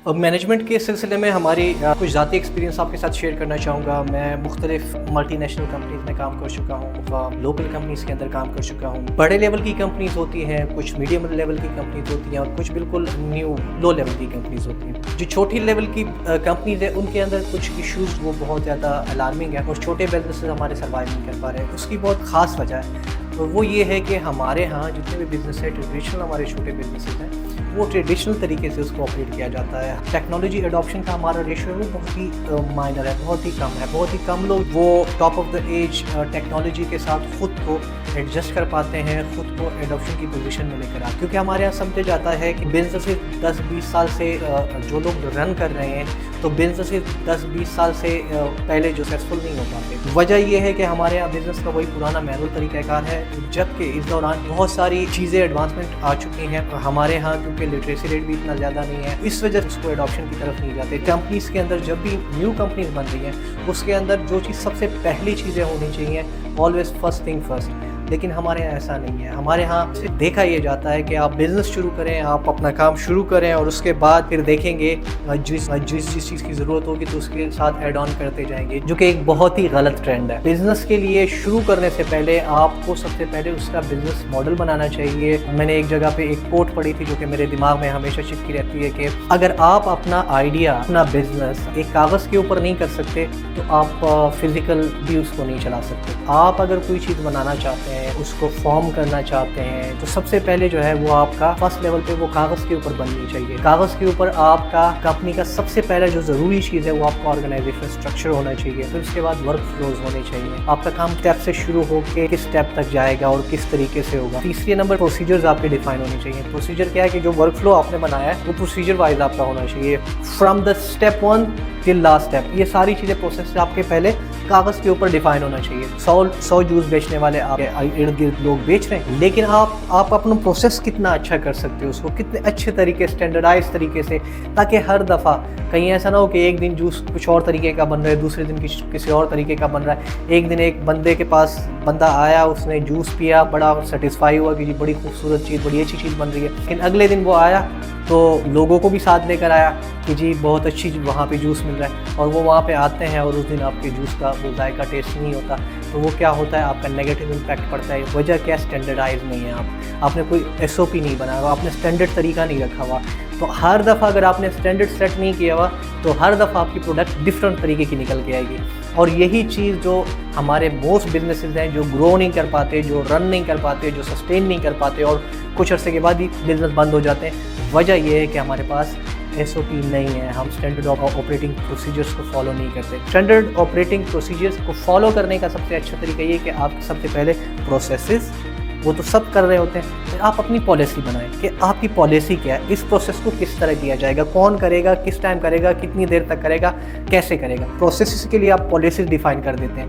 अब मैनेजमेंट के सिलसिले में हमारी कुछ ज़ाती एक्सपीरियंस आपके साथ शेयर करना चाहूँगा। मैं मुख्तलिफ मल्टी नेशनल कंपनीज़ में काम कर चुका हूँ, लोकल कंपनीज़ के अंदर काम कर चुका हूँ। बड़े लेवल की कंपनीज़ होती हैं, कुछ मीडियम लेवल की कंपनीज़ होती हैं और कुछ बिल्कुल न्यू लो लेवल की कंपनीज़ होती हैं। जो छोटी लेवल की कंपनीज़ है उनके अंदर कुछ इशूज़ वो बहुत ज़्यादा अलार्मिंग है और छोटे बिजनेस हमारे सर्वाइव नहीं कर पा रहे हैं। उसकी बहुत ख़ास वजह है और वो ये है कि हमारे यहाँ जितने भी बिज़नेस है, ट्रेडिशनल हमारे छोटे बिजनेसेस हैं, वो ट्रेडिशनल तरीके से उसको ऑपरेट किया जाता है। टेक्नोलॉजी एडॉप्शन का हमारा रेशियो वो बहुत ही माइनर है, बहुत ही कम है। बहुत ही कम लोग वो top of the edge technology के साथ ख़ुद को एडजस्ट कर पाते हैं, ख़ुद को एडॉप्शन की पोजीशन में लेकर आते, क्योंकि हमारे यहाँ समझा जाता है कि बिजनेस 10-20 साल से जो लोग रन कर रहे हैं तो बिजनेस 10-20 साल से पहले जो सक्सेसफुल नहीं हो पाते। वजह यह है कि हमारे यहाँ बिज़नेस का वही पुराना मैनुअल तरीक़ाकार है, जबकि इस दौरान बहुत सारी चीज़ें एडवांसमेंट आ चुकी हैं। हमारे यहाँ क्योंकि लिटरेसी रेट भी इतना ज़्यादा नहीं है, इस वजह से उसको एडॉप्शन की तरफ नहीं जाते। कंपनीज़ के अंदर जब भी न्यू कंपनीज बन रही हैं उसके अंदर जो चीज़ सबसे पहली चीज़ें होनी चाहिए, ऑलवेज फर्स्ट थिंग फर्स्ट, लेकिन हमारे यहाँ ऐसा नहीं है। हमारे यहाँ देखा यह जाता है कि आप बिज़नेस शुरू करें, आप अपना काम शुरू करें और उसके बाद फिर देखेंगे जिस चीज़ की ज़रूरत होगी तो उसके साथ ऐड ऑन करते जाएंगे, जो कि एक बहुत ही गलत ट्रेंड है। बिज़नेस के लिए शुरू करने से पहले आपको सबसे पहले उसका बिज़नेस मॉडल बनाना चाहिए। मैंने एक जगह पे एक कोट पढ़ी थी जो कि मेरे दिमाग में हमेशा चिपकी रहती है कि अगर आप अपना आइडिया, अपना बिज़नेस एक कागज़ के ऊपर नहीं कर सकते तो आप फिज़िकल भी उसको नहीं चला सकते। आप अगर कोई चीज़ बनाना चाहते हैं, उसको फॉर्म करना चाहते हैं, तो सबसे पहले जो है वो आपका फर्स्ट लेवल पे वो कागज़ के ऊपर बननी चाहिए। कागज़ के ऊपर आपका कंपनी का सबसे पहला जो ज़रूरी चीज़ है वो आपका ऑर्गेनाइजेशन स्ट्रक्चर होना चाहिए। फिर उसके बाद वर्क फ्लोज होने चाहिए। आपका काम स्टेप से शुरू होकर किस स्टेप तक जाएगा और किस तरीके से होगा। तीसरे नंबर प्रोसीजर्स आपके डिफाइन होने चाहिए। प्रोसीजर क्या है कि जो वर्क फ्लो आपने बनाया है वो प्रोसीजर वाइज आपका होना चाहिए, from the step 1 till last step. ये सारी चीज़ें प्रोसेस आपके पहले कागज़ के ऊपर डिफाइन होना चाहिए। 100 जूस बेचने वाले आपके इर्द गिर्द लोग बेच रहे हैं, लेकिन आप अपना प्रोसेस कितना अच्छा कर सकते हो, उसको कितने अच्छे तरीके स्टैंडर्डाइज तरीके से, ताकि हर दफ़ा कहीं ऐसा ना हो कि एक दिन जूस कुछ और तरीके का बन रहा है, दूसरे दिन किसी और तरीके का बन रहा है। एक दिन एक बंदे के पास बंदा आया, उसने जूस पिया, बड़ा सेटिस्फाई हुआ कि जी बड़ी खूबसूरत चीज़, बड़ी अच्छी चीज़ बन रही है। लेकिन अगले दिन वो आया तो लोगों को भी साथ लेकर आया कि जी बहुत अच्छी वहाँ पे जूस मिल रहा है, और वो वहाँ पे आते हैं और उस दिन आपके जूस का वो जायका टेस्ट नहीं होता, तो वो क्या होता है, आपका नेगेटिव इम्पैक्ट पड़ता है। वजह क्या, स्टैंडर्डाइज नहीं है। आपने कोई SOP नहीं बनाया हुआ, आपने स्टैंडर्ड तरीका नहीं रखा हुआ। तो हर दफ़ा अगर आपने स्टैंडर्ड सेट नहीं किया हुआ तो हर दफ़ा आपकी प्रोडक्ट डिफरेंट तरीके की निकल के आएगी। और यही चीज़ जो हमारे मोस्ट बिजनेसेस हैं जो ग्रो नहीं कर पाते, जो रन नहीं कर पाते, जो सस्टेन नहीं कर पाते और कुछ अर्से के बाद ही बिज़नेस बंद हो जाते हैं, वजह यह है कि हमारे पास SOP नहीं है। हम स्टैंडर्ड ऑपरेटिंग प्रोसीजर्स को फॉलो नहीं करते। स्टैंडर्ड ऑपरेटिंग प्रोसीजर्स को फॉलो करने का सबसे अच्छा तरीका ये है कि आप सबसे पहले प्रोसेसेस, वो तो सब कर रहे होते हैं, फिर आप अपनी पॉलिसी बनाएं कि आपकी पॉलिसी क्या है, इस प्रोसेस को किस तरह किया जाएगा, कौन करेगा, किस टाइम करेगा, कितनी देर तक करेगा, कैसे करेगा। प्रोसेस के लिए आप पॉलिसी डिफाइन कर देते हैं।